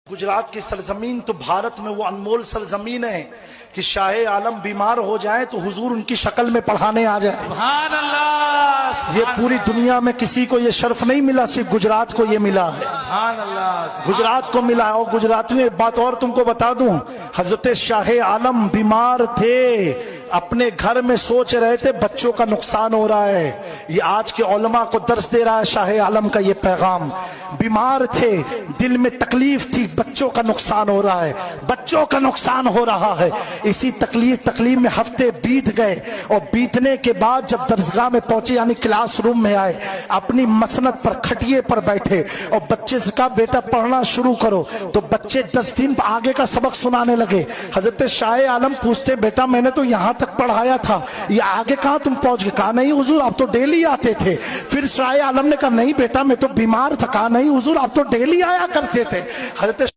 गुजरात की सरजमीन तो भारत में वो अनमोल सरजमीन है कि शाह आलम बीमार हो जाए तो हुजूर उनकी शक्ल में पढ़ाने आ जाए। सुभान अल्लाह। ये पूरी दुनिया में किसी को ये शर्फ नहीं मिला, सिर्फ गुजरात को ये मिला है। सुभान अल्लाह। गुजरात को मिला है। और गुजरातियों एक बात और तुमको बता दूं, हजरत शाह आलम बीमार थे, अपने घर में सोच रहे थे बच्चों का नुकसान हो रहा है। ये आज के उलमा को दर्स दे रहा है शाह आलम का ये पैगाम। बीमार थे, दिल में तकलीफ थी, बच्चों का नुकसान हो रहा है, बच्चों का नुकसान हो रहा है। इसी तकलीफ में हफ्ते बीत गए और बीतने के बाद जब दरसगाह में पहुंचे यानी क्लासरूम में आए, अपनी मसनद पर खटिए पर बैठे और बच्चे से कहा बेटा पढ़ना शुरू करो। तो बच्चे 10 दिन आगे का सबक सुनाने लगे। हजरत शाह आलम पूछते बेटा मैंने तो यहाँ तक पढ़ाया था, ये आगे कहाँ तुम पहुंच गए? कहा नहीं हुजूर आप तो डेली आते थे। फिर शाह आलम ने कहा नहीं बेटा मैं तो बीमार था। कहा नहीं हुजूर आप तो डेली आया करते थे। हजरत